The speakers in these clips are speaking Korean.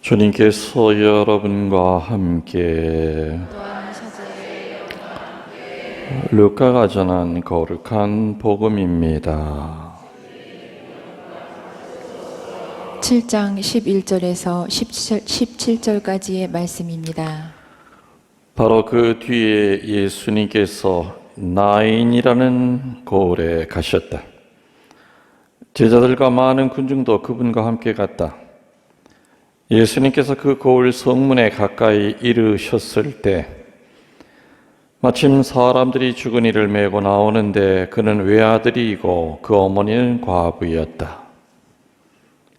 주님께서 여러분과 함께 루카가 전한 거룩한 복음입니다. 7장 11절에서 17절까지의 말씀입니다. 바로 그 뒤에 예수님께서 나인이라는 고을에 가셨다. 제자들과 많은 군중도 그분과 함께 갔다. 예수님께서 그 고을 성문에 가까이 이르셨을 때 마침 사람들이 죽은 이를 메고 나오는데 그는 외아들이고 그 어머니는 과부였다.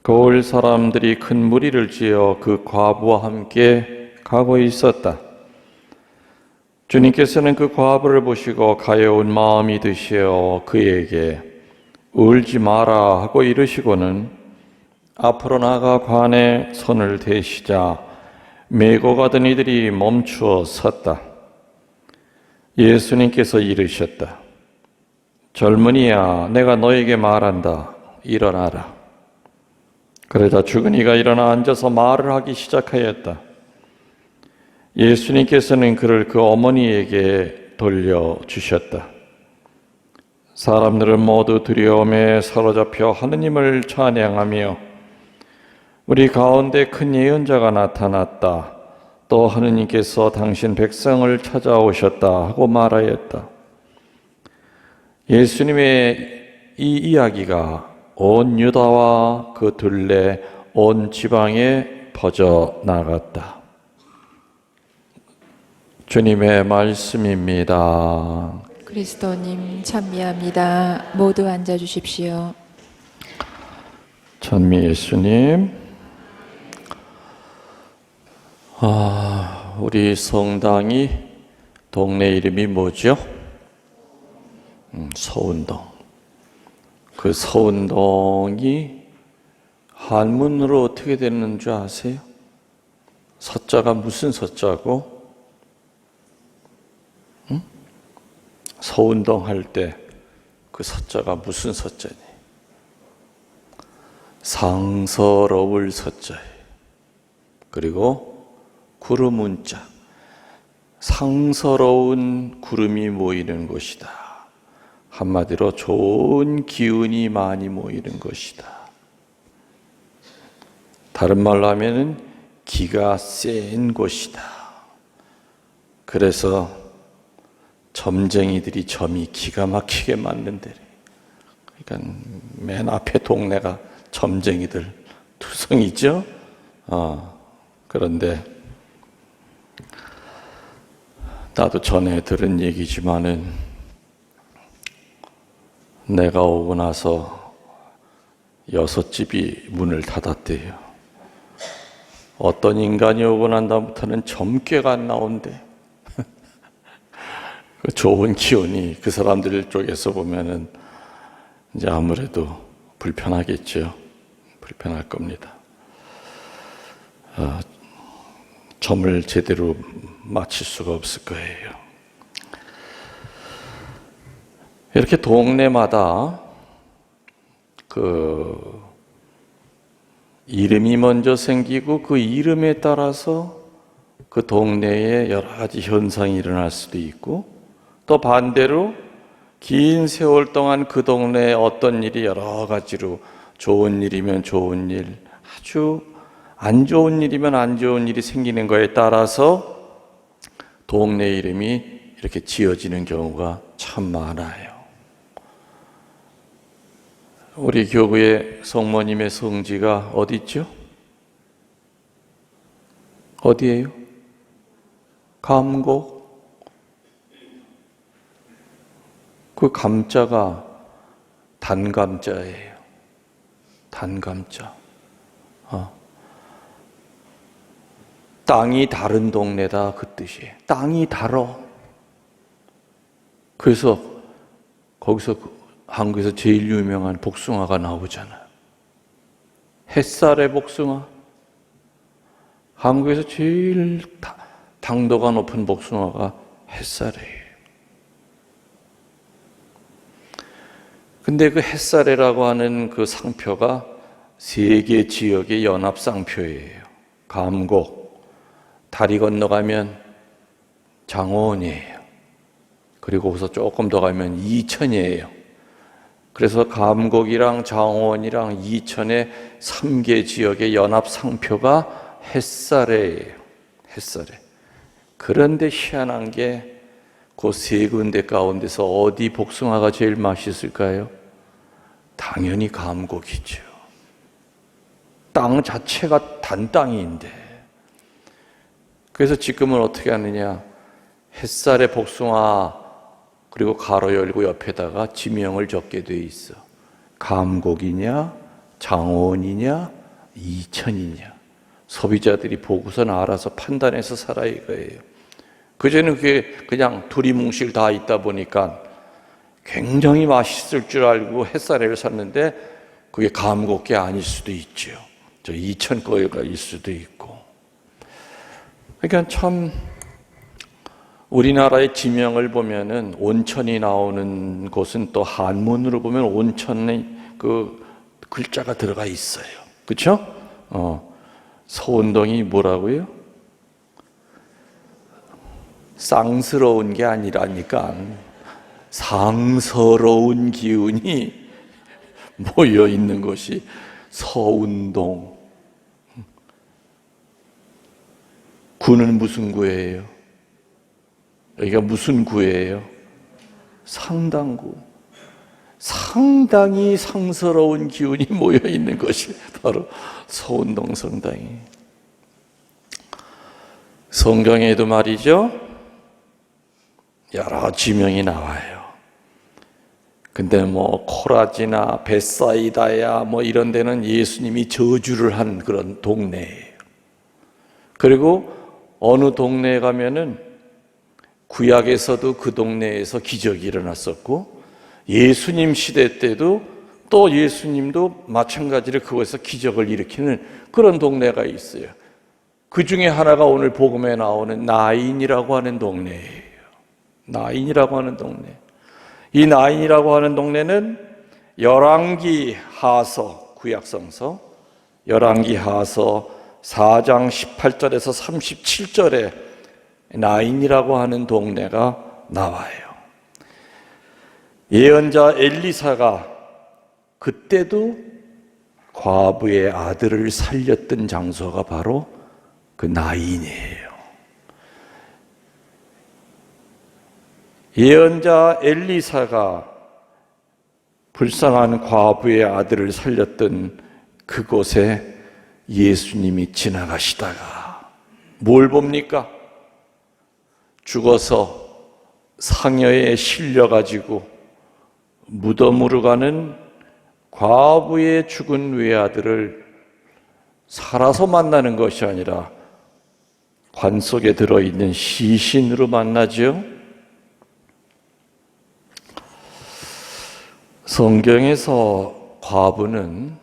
고을 사람들이 큰 무리를 지어 그 과부와 함께 가고 있었다. 주님께서는 그 과부를 보시고 가여운 마음이 드시어 그에게 울지 마라 하고 이르시고는 앞으로 나아가 관에 손을 대시자 메고 가던 이들이 멈추어 섰다. 예수님께서 이르셨다. 젊은이야, 내가 너에게 말한다. 일어나라. 그러자 죽은 이가 일어나 앉아서 말을 하기 시작하였다. 예수님께서는 그를 그 어머니에게 돌려주셨다. 사람들은 모두 두려움에 사로잡혀 하느님을 찬양하며 우리 가운데 큰 예언자가 나타났다. 또 하느님께서 당신 백성을 찾아오셨다 하고 말하였다. 예수님의 이 이야기가 온 유다와 그 둘레 온 지방에 퍼져나갔다. 주님의 말씀입니다. 그리스도님 찬미합니다. 모두 앉아주십시오. 찬미 예수님. 우리 성당이 동네 이름이 뭐죠? 서운동. 그 서운동이 한문으로 어떻게 되는 줄 아세요? 서자가 무슨 서자고? 서운동 할 때 그 서자가 무슨 서자니? 상서로울 서자예요. 그리고 구름 문자, 상서로운 구름이 모이는 곳이다. 한마디로 좋은 기운이 많이 모이는 곳이다. 다른 말로 하면은 기가 센 곳이다. 그래서 점쟁이들이 점이 기가 막히게 만든대. 그러니까 맨 앞에 동네가 점쟁이들 투성이죠. 그런데 나도 전에 들은 얘기지만은 내가 오고 나서 6집이 문을 닫았대요. 어떤 인간이 오고 난 다음부터는 점괘가 안 나온대. 그 좋은 기운이 그 사람들 쪽에서 보면은 이제 아무래도 불편하겠죠. 불편할 겁니다. 점을 제대로 맞출 수가 없을 거예요. 이렇게 동네마다 그 이름이 먼저 생기고 그 이름에 따라서 그 동네에 여러 가지 현상이 일어날 수도 있고 또 반대로 긴 세월 동안 그 동네에 어떤 일이 여러 가지로 좋은 일이면 좋은 일, 아주 안 좋은 일이면 안 좋은 일이 생기는 거에 따라서 동네 이름이 이렇게 지어지는 경우가 참 많아요. 우리 교구의 성모님의 성지가 어디 있죠? 어디예요? 감곡. 그 감자가 단감자예요. 단감자. 땅이 다른 동네다 그 뜻이에요. 땅이 달어. 그래서 거기서 한국에서 제일 유명한 복숭아가 나오잖아요. 햇살의 복숭아. 한국에서 제일 당도가 높은 복숭아가 햇살이에요. 근데 그 햇살이라고 하는 그 상표가 세계 지역의 연합상표예요. 감곡, 다리 건너가면 장원이에요. 그리고 거기서 조금 더 가면 이천이에요. 그래서 감곡이랑 장원이랑 이천의 3개 지역의 연합 상표가 햇사레예요. 햇사레. 그런데 희한한 게 그 세 군데 가운데서 어디 복숭아가 제일 맛있을까요? 당연히 감곡이죠. 땅 자체가 단땅인데. 그래서 지금은 어떻게 하느냐? 햇살의 복숭아 그리고 가로 열고 옆에다가 지명을 적게 돼 있어. 감곡이냐, 장원이냐, 이천이냐. 소비자들이 보고선 알아서 판단해서 사라 이거예요. 그전에는 그게 그냥 두리뭉실 다 있다 보니까 굉장히 맛있을 줄 알고 햇살을 샀는데 그게 감곡게 아닐 수도 있죠. 저 이천 거일 수도 있고. 그러니까 참 우리나라의 지명을 보면은 온천이 나오는 곳은 또 한문으로 보면 온천의 그 글자가 들어가 있어요. 그렇죠? 서운동이 뭐라고요? 쌍스러운 게 아니라니까 상서로운 기운이 모여 있는 것이 서운동. 구는 무슨 구예요? 여기가 무슨 구예요? 상당구. 상당히 상서로운 기운이 모여 있는 것이 바로 서운동 성당이에요. 성경에도 말이죠, 여러 지명이 나와요. 근데 뭐 코라지나 베사이다야 뭐 이런 데는 예수님이 저주를 한 그런 동네예요. 그리고 어느 동네에 가면은 구약에서도 그 동네에서 기적이 일어났었고, 예수님 시대 때도 또 예수님도 마찬가지로 그곳에서 기적을 일으키는 그런 동네가 있어요. 그 중에 하나가 오늘 복음에 나오는 나인이라고 하는 동네예요. 나인이라고 하는 동네. 이 나인이라고 하는 동네는 열왕기 하서, 구약성서 열왕기 하서 4장 18절에서 37절에 나인이라고 하는 동네가 나와요. 예언자 엘리사가 그때도 과부의 아들을 살렸던 장소가 바로 그 나인이에요. 예언자 엘리사가 불쌍한 과부의 아들을 살렸던 그곳에 예수님이 지나가시다가 뭘 봅니까? 죽어서 상여에 실려가지고 무덤으로 가는 과부의 죽은 외아들을 살아서 만나는 것이 아니라 관 속에 들어있는 시신으로 만나죠. 성경에서 과부는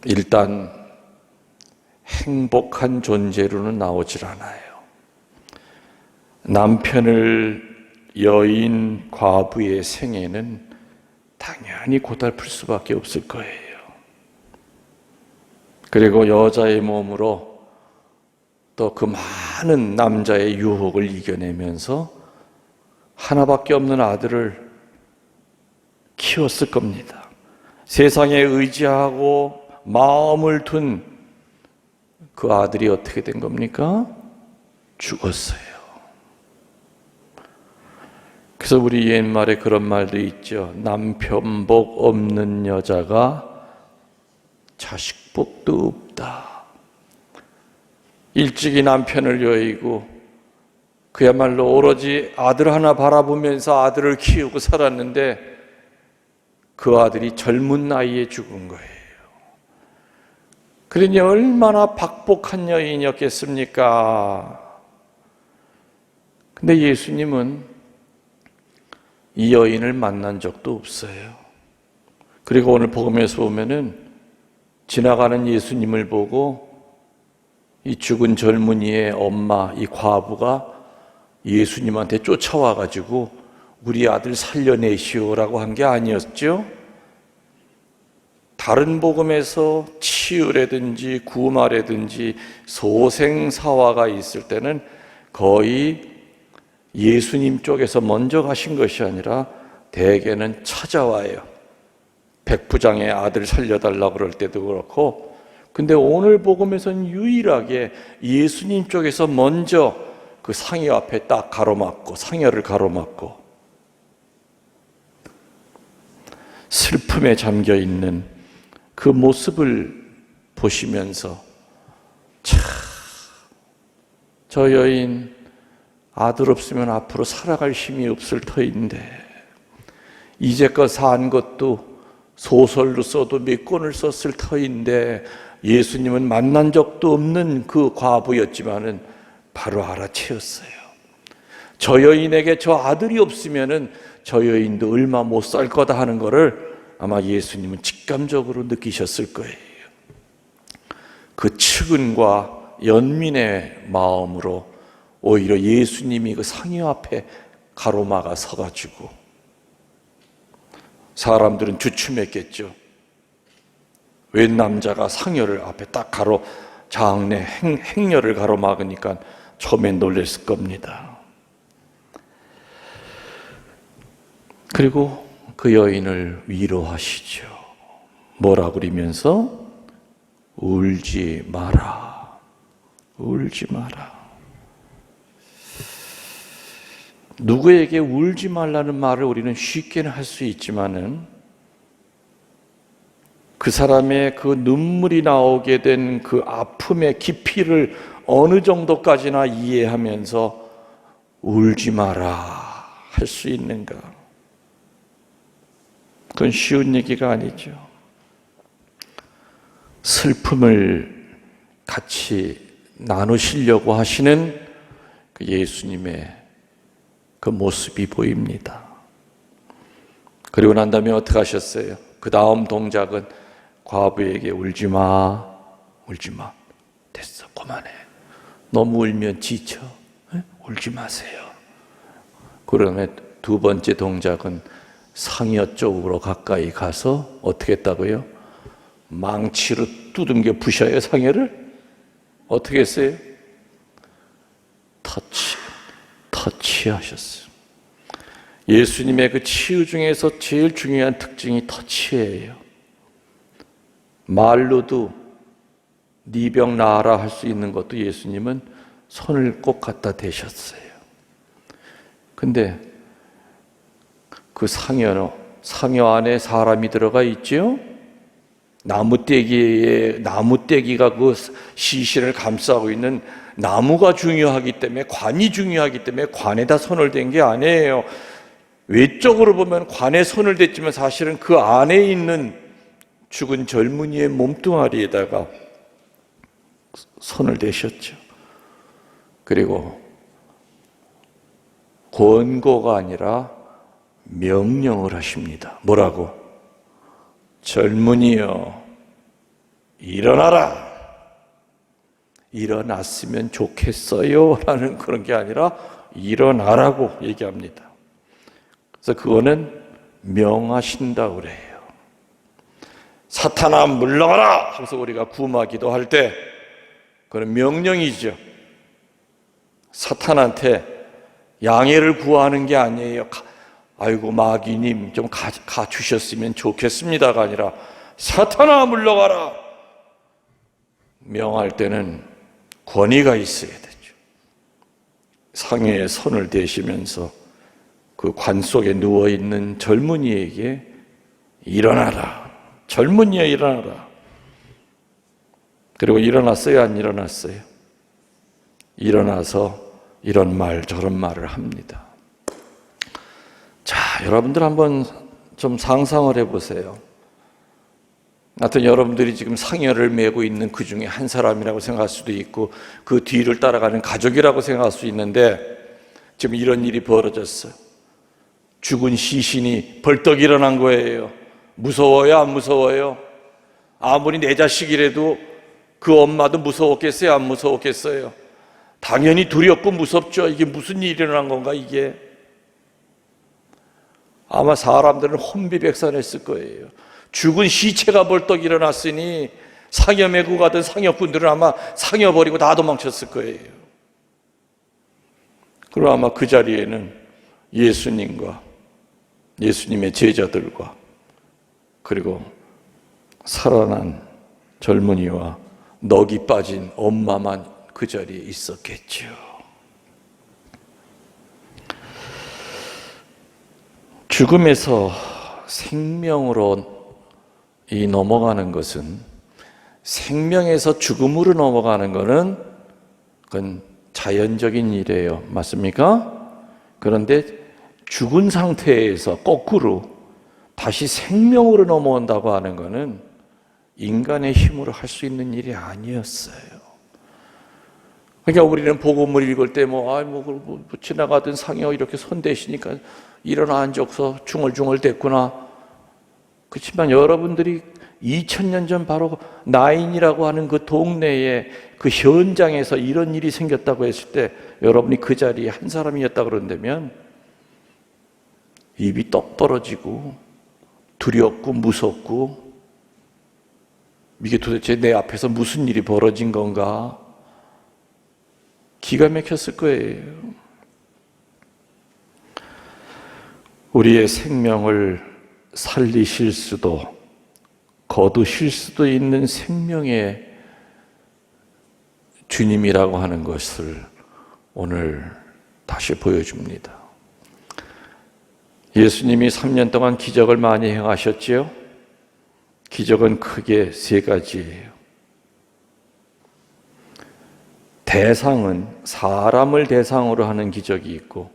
일단 행복한 존재로는 나오질 않아요. 남편을 여인 과부의 생애는 당연히 고달플 수밖에 없을 거예요. 그리고 여자의 몸으로 또 그 많은 남자의 유혹을 이겨내면서 하나밖에 없는 아들을 키웠을 겁니다. 세상에 의지하고 마음을 둔 그 아들이 어떻게 된 겁니까? 죽었어요. 그래서 우리 옛말에 그런 말도 있죠. 남편 복 없는 여자가 자식 복도 없다. 일찍이 남편을 여의고 그야말로 오로지 아들 하나 바라보면서 아들을 키우고 살았는데 그 아들이 젊은 나이에 죽은 거예요. 그러니 얼마나 박복한 여인이었겠습니까? 근데 예수님은 이 여인을 만난 적도 없어요. 그리고 오늘 복음에서 보면은 지나가는 예수님을 보고 이 죽은 젊은이의 엄마, 이 과부가 예수님한테 쫓아와가지고 우리 아들 살려내시오라고 한 게 아니었죠? 다른 복음에서 치유라든지 구마라든지 소생사화가 있을 때는 거의 예수님 쪽에서 먼저 가신 것이 아니라 대개는 찾아와요. 백부장의 아들 살려달라고 그럴 때도 그렇고, 근데 오늘 복음에서는 유일하게 예수님 쪽에서 먼저 그 상여 앞에 딱 가로막고, 상여를 가로막고 슬픔에 잠겨 있는 그 모습을 보시면서, 참, 저 여인 아들 없으면 앞으로 살아갈 힘이 없을 터인데, 이제껏 산 것도 소설로 써도 몇 권을 썼을 터인데, 예수님은 만난 적도 없는 그 과부였지만은 바로 알아채었어요. 저 여인에게 저 아들이 없으면은 저 여인도 얼마 못 살 거다 하는 것을 아마 예수님은 직감적으로 느끼셨을 거예요. 그 측은과 연민의 마음으로 오히려 예수님이 그 상여 앞에 가로막아 서가지고, 사람들은 주춤했겠죠. 웬 남자가 상여를 앞에 딱 장내 행렬을 가로막으니까 처음엔 놀랐을 겁니다. 그리고 그 여인을 위로하시죠. 뭐라 그러면서? 울지 마라. 울지 마라. 누구에게 울지 말라는 말을 우리는 쉽게는 할 수 있지만은, 그 사람의 그 눈물이 나오게 된 그 아픔의 깊이를 어느 정도까지나 이해하면서 울지 마라 할 수 있는가? 그건 쉬운 얘기가 아니죠. 슬픔을 같이 나누시려고 하시는 그 예수님의 그 모습이 보입니다. 그리고 난 다음에 어떻게 하셨어요? 그 다음 동작은 과부에게 울지 마, 울지 마. 됐어, 그만해. 너무 울면 지쳐. 울지 마세요. 그러면 두 번째 동작은 상여 쪽으로 가까이 가서 어떻게 했다고요? 망치로 두둥겨 부셔요, 상여를? 어떻게 했어요? 터치하셨어요. 예수님의 그 치유 중에서 제일 중요한 특징이 터치예요. 말로도 네 병 나아라 할 수 있는 것도 예수님은 손을 꼭 갖다 대셨어요. 근데 그 상여 안에 사람이 들어가 있죠? 나무떼기가 그 시신을 감싸고 있는 나무가 중요하기 때문에, 관이 중요하기 때문에 관에다 손을 댄 게 아니에요. 외적으로 보면 관에 손을 댔지만 사실은 그 안에 있는 죽은 젊은이의 몸뚱아리에다가 손을 대셨죠. 그리고 권고가 아니라 명령을 하십니다. 뭐라고? 젊은이여, 일어나라. 일어났으면 좋겠어요 라는 그런 게 아니라 일어나라고 얘기합니다. 그래서 그거는 명하신다고 그래요. 사탄아 물러가라 하면서 우리가 구마기도 할 때 그건 명령이죠. 사탄한테 양해를 구하는 게 아니에요. 아이고 마귀님 좀 가주셨으면 좋겠습니다가 아니라 사탄아 물러가라. 명할 때는 권위가 있어야 되죠. 상여에 손을 대시면서 그 관 속에 누워있는 젊은이에게 일어나라. 젊은이여 일어나라. 그리고 일어났어요, 안 일어났어요? 일어나서 이런 말 저런 말을 합니다. 자, 여러분들 한번 좀 상상을 해보세요. 하여튼 여러분들이 지금 상여를 메고 있는 그 중에 한 사람이라고 생각할 수도 있고 그 뒤를 따라가는 가족이라고 생각할 수 있는데, 지금 이런 일이 벌어졌어요. 죽은 시신이 벌떡 일어난 거예요. 무서워요, 안 무서워요? 아무리 내 자식이라도 그 엄마도 무서웠겠어요, 안 무서웠겠어요? 당연히 두렵고 무섭죠. 이게 무슨 일이 일어난 건가 이게? 아마 사람들은 혼비백산했을 거예요. 죽은 시체가 벌떡 일어났으니 상여 메고 가던 상여꾼들은 아마 상여 버리고 다 도망쳤을 거예요. 그리고 아마 그 자리에는 예수님과 예수님의 제자들과 그리고 살아난 젊은이와 넋이 빠진 엄마만 그 자리에 있었겠죠. 죽음에서 생명으로 넘어가는 것은, 생명에서 죽음으로 넘어가는 것은 그건 자연적인 일이에요. 맞습니까? 그런데 죽은 상태에서 거꾸로 다시 생명으로 넘어온다고 하는 것은 인간의 힘으로 할 수 있는 일이 아니었어요. 그러니까 우리는 복음을 읽을 때 지나가던 상여 이렇게 손대시니까 일어나 앉아서 중얼중얼 됐구나. 그렇지만 여러분들이 2000년 전 바로 나인이라고 하는 그 동네에 그 현장에서 이런 일이 생겼다고 했을 때 여러분이 그 자리에 한 사람이었다 그런다면 입이 떡 벌어지고 두렵고 무섭고 이게 도대체 내 앞에서 무슨 일이 벌어진 건가? 기가 막혔을 거예요. 우리의 생명을 살리실 수도 거두실 수도 있는 생명의 주님이라고 하는 것을 오늘 다시 보여줍니다. 예수님이 3년 동안 기적을 많이 행하셨지요? 기적은 크게 세 가지예요. 대상은 사람을 대상으로 하는 기적이 있고,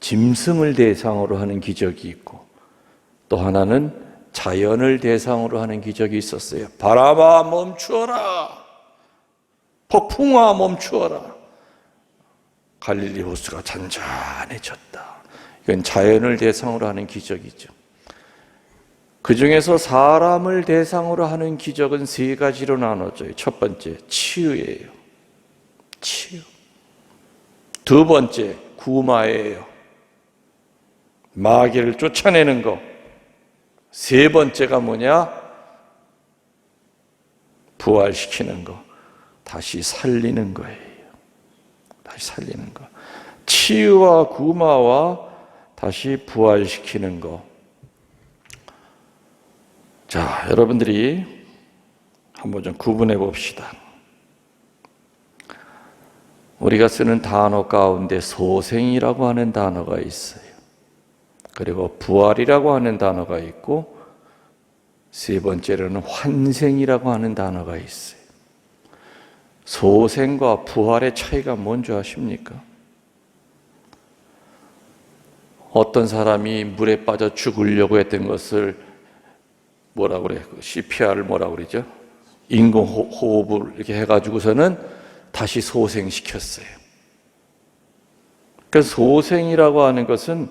짐승을 대상으로 하는 기적이 있고, 또 하나는 자연을 대상으로 하는 기적이 있었어요. 바람아 멈추어라, 폭풍아 멈추어라, 갈릴리 호수가 잔잔해졌다. 이건 자연을 대상으로 하는 기적이죠. 그 중에서 사람을 대상으로 하는 기적은 세 가지로 나눠져요. 첫 번째, 치유예요. 치유. 두 번째, 구마예요. 마귀를 쫓아내는 거. 세 번째가 뭐냐? 부활시키는 거. 다시 살리는 거예요. 다시 살리는 거. 치유와 구마와 다시 부활시키는 거. 자, 여러분들이 한번 좀 구분해 봅시다. 우리가 쓰는 단어 가운데 소생이라고 하는 단어가 있어요. 그리고 부활이라고 하는 단어가 있고, 세 번째로는 환생이라고 하는 단어가 있어요. 소생과 부활의 차이가 뭔지 아십니까? 어떤 사람이 물에 빠져 죽으려고 했던 것을 뭐라고 그래요? CPR을 뭐라고 그러죠? 인공호흡을 이렇게 해가지고서는 다시 소생시켰어요. 그래서 소생이라고 하는 것은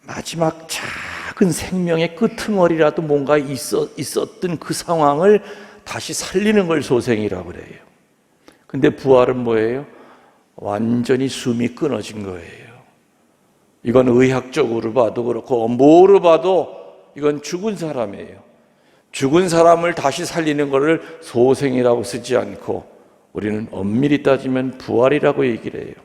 마지막 작은 생명의 끄트머리라도 뭔가 있었던 그 상황을 다시 살리는 걸 소생이라고 그래요. 근데 부활은 뭐예요? 완전히 숨이 끊어진 거예요. 이건 의학적으로 봐도 그렇고 뭐로 봐도 이건 죽은 사람이에요. 죽은 사람을 다시 살리는 것을 소생이라고 쓰지 않고 우리는 엄밀히 따지면 부활이라고 얘기를 해요.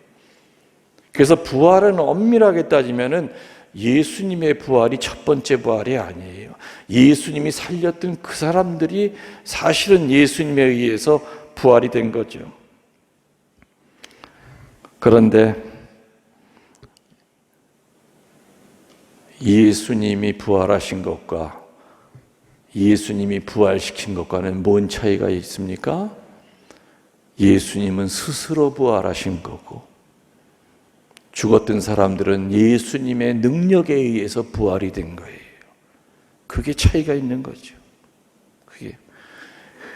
그래서 부활은 엄밀하게 따지면은 예수님의 부활이 첫 번째 부활이 아니에요. 예수님이 살렸던 그 사람들이 사실은 예수님에 의해서 부활이 된 거죠. 그런데 예수님이 부활하신 것과 예수님이 부활시킨 것과는 뭔 차이가 있습니까? 예수님은 스스로 부활하신 거고, 죽었던 사람들은 예수님의 능력에 의해서 부활이 된 거예요. 그게 차이가 있는 거죠. 그게.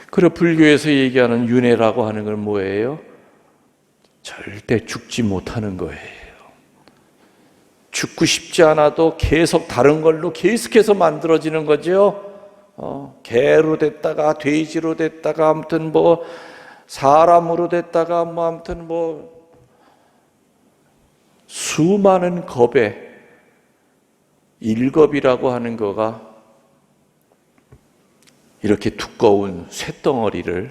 그리고 불교에서 얘기하는 윤회라고 하는 건 뭐예요? 절대 죽지 못하는 거예요. 죽고 싶지 않아도 계속 다른 걸로 계속해서 만들어지는 거죠. 개로 됐다가 돼지로 됐다가 아무튼 사람으로 됐다가 아무튼 수많은 겁에 일겁이라고 하는 거가 이렇게 두꺼운 쇳덩어리를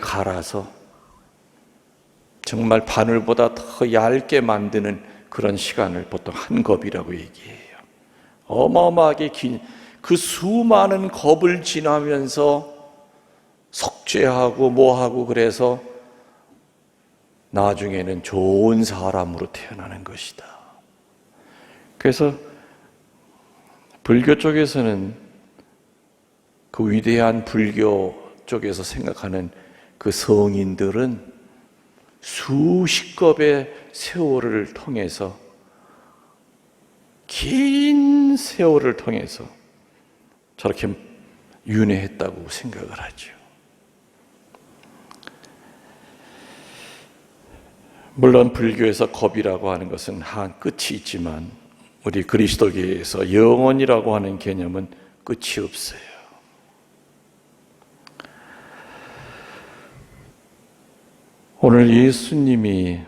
갈아서 정말 바늘보다 더 얇게 만드는 그런 시간을 보통 한 겁이라고 얘기해요. 어마어마하게 긴 그 수많은 겁을 지나면서 석죄하고 뭐하고 그래서 나중에는 좋은 사람으로 태어나는 것이다. 그래서 불교 쪽에서는 그 위대한 불교 쪽에서 생각하는 그 성인들은 수십 겁의 세월을 통해서, 긴 세월을 통해서 저렇게 윤회했다고 생각을 하죠. 물론 불교에서 겁이라고 하는 것은 한 끝이 있지만 우리 그리스도교에서 영원이라고 하는 개념은 끝이 없어요. 오늘 예수님이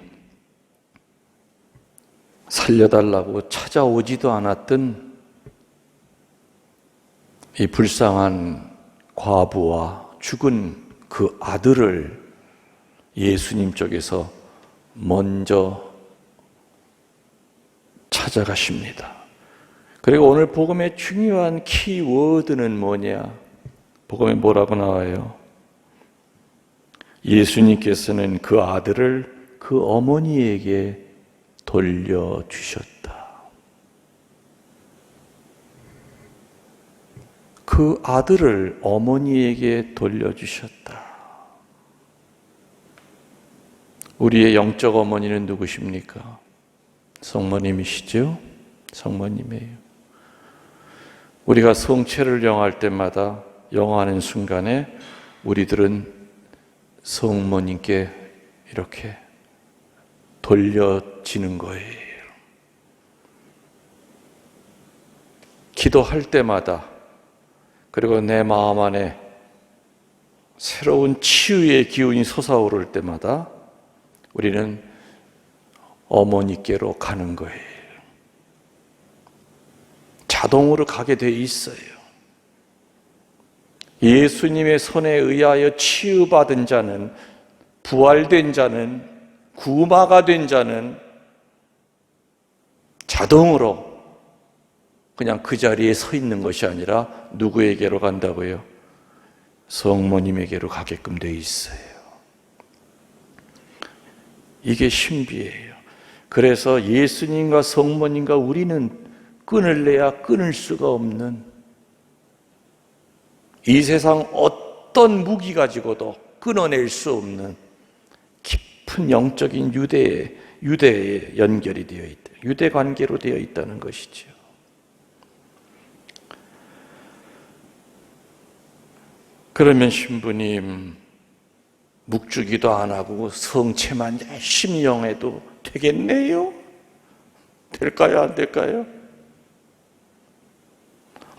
살려달라고 찾아오지도 않았던 이 불쌍한 과부와 죽은 그 아들을 예수님 쪽에서 먼저 찾아가십니다. 그리고 오늘 복음의 중요한 키워드는 뭐냐? 복음에 뭐라고 나와요? 예수님께서는 그 아들을 그 어머니에게 돌려주셨다. 그 아들을 어머니에게 돌려주셨다. 우리의 영적 어머니는 누구십니까? 성모님이시죠? 성모님이에요. 우리가 성체를 영할 때마다, 영하는 순간에 우리들은 성모님께 이렇게 돌려지는 거예요. 기도할 때마다, 그리고 내 마음 안에 새로운 치유의 기운이 솟아오를 때마다 우리는 어머니께로 가는 거예요. 자동으로 가게 돼 있어요. 예수님의 손에 의하여 치유받은 자는, 부활된 자는, 구마가 된 자는 자동으로 그냥 그 자리에 서 있는 것이 아니라 누구에게로 간다고요? 성모님에게로 가게끔 돼 있어요. 이게 신비예요. 그래서 예수님과 성모님과 우리는 끊을래야 끊을 수가 없는, 이 세상 어떤 무기 가지고도 끊어낼 수 없는 깊은 영적인 유대에 연결이 되어 있다. 유대 관계로 되어 있다는 것이죠. 그러면 신부님, 묵주기도 안 하고 성체만 열심히 영해도 되겠네요? 될까요? 안 될까요?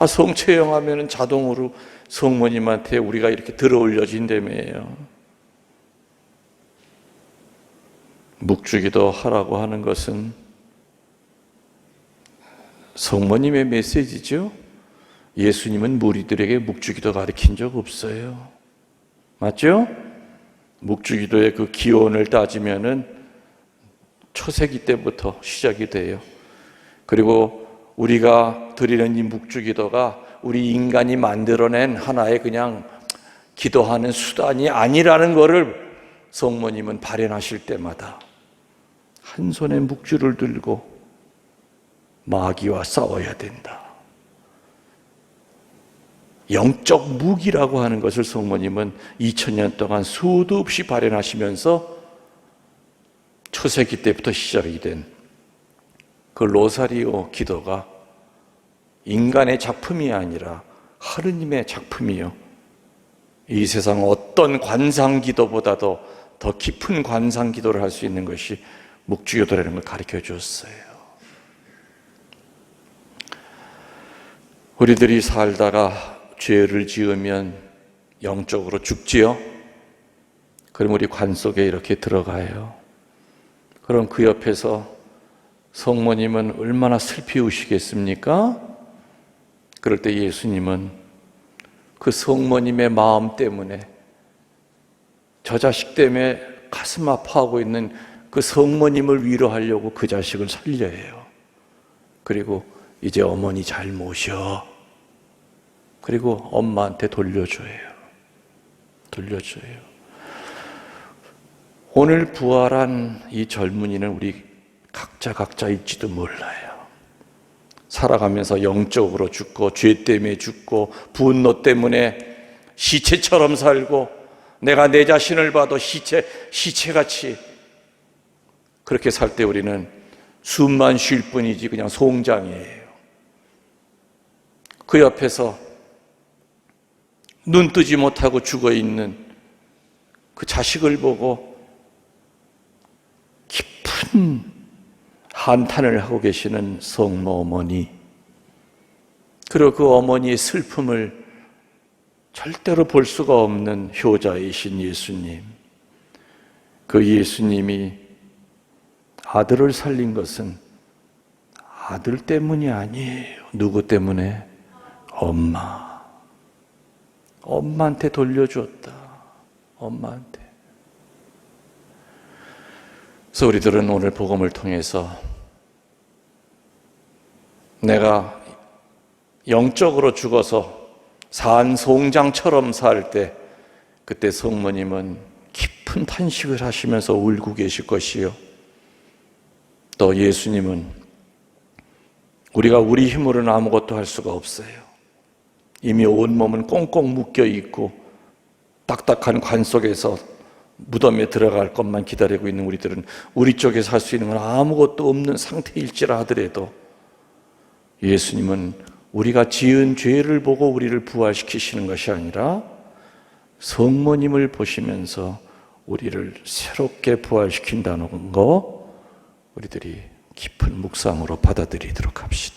성체 영하면 자동으로 성모님한테 우리가 이렇게 들어올려진다며요. 묵주기도 하라고 하는 것은 성모님의 메시지죠. 예수님은 무리들에게 묵주기도 가르친 적 없어요. 맞죠? 묵주기도의 그 기원을 따지면은 초세기 때부터 시작이 돼요. 그리고 우리가 드리는 이 묵주기도가 우리 인간이 만들어낸 하나의 그냥 기도하는 수단이 아니라는 것을 성모님은 발현하실 때마다 한 손에 묵주를 들고 마귀와 싸워야 된다. 영적 무기라고 하는 것을 성모님은 2000년 동안 수도 없이 발현하시면서 초세기 때부터 시작이 된 그 로사리오 기도가 인간의 작품이 아니라 하느님의 작품이요, 이 세상 어떤 관상 기도보다도 더 깊은 관상 기도를 할 수 있는 것이 묵주기도라는 걸 가르쳐 주었어요. 우리들이 살다가 죄를 지으면 영적으로 죽지요? 그럼 우리 관 속에 이렇게 들어가요. 그럼 그 옆에서 성모님은 얼마나 슬피 우시겠습니까? 그럴 때 예수님은 그 성모님의 마음 때문에, 저 자식 때문에 가슴 아파하고 있는 그 성모님을 위로하려고 그 자식을 살려야 해요. 그리고 이제 어머니 잘 모셔. 그리고 엄마한테 돌려줘요. 오늘 부활한 이 젊은이는 우리 각자일지도 몰라요. 살아가면서 영적으로 죽고, 죄 때문에 죽고, 분노 때문에 시체처럼 살고, 내가 내 자신을 봐도 시체같이 그렇게 살 때 우리는 숨만 쉴 뿐이지 그냥 송장이에요. 그 옆에서 눈 뜨지 못하고 죽어 있는 그 자식을 보고 깊은 한탄을 하고 계시는 성모 어머니, 그리고 그 어머니의 슬픔을 절대로 볼 수가 없는 효자이신 예수님, 그 예수님이 아들을 살린 것은 아들 때문이 아니에요. 누구 때문에? 엄마한테 돌려주었다. 엄마한테. 그래서 우리들은 오늘 복음을 통해서 내가 영적으로 죽어서 산송장처럼 살 때, 그때 성모님은 깊은 탄식을 하시면서 울고 계실 것이요, 또 예수님은 우리가 우리 힘으로는 아무것도 할 수가 없어요. 이미 온몸은 꽁꽁 묶여 있고 딱딱한 관 속에서 무덤에 들어갈 것만 기다리고 있는 우리들은 우리 쪽에서 할 수 있는 건 아무것도 없는 상태일지라 하더라도 예수님은 우리가 지은 죄를 보고 우리를 부활시키시는 것이 아니라 성모님을 보시면서 우리를 새롭게 부활시킨다는 거, 우리들이 깊은 묵상으로 받아들이도록 합시다.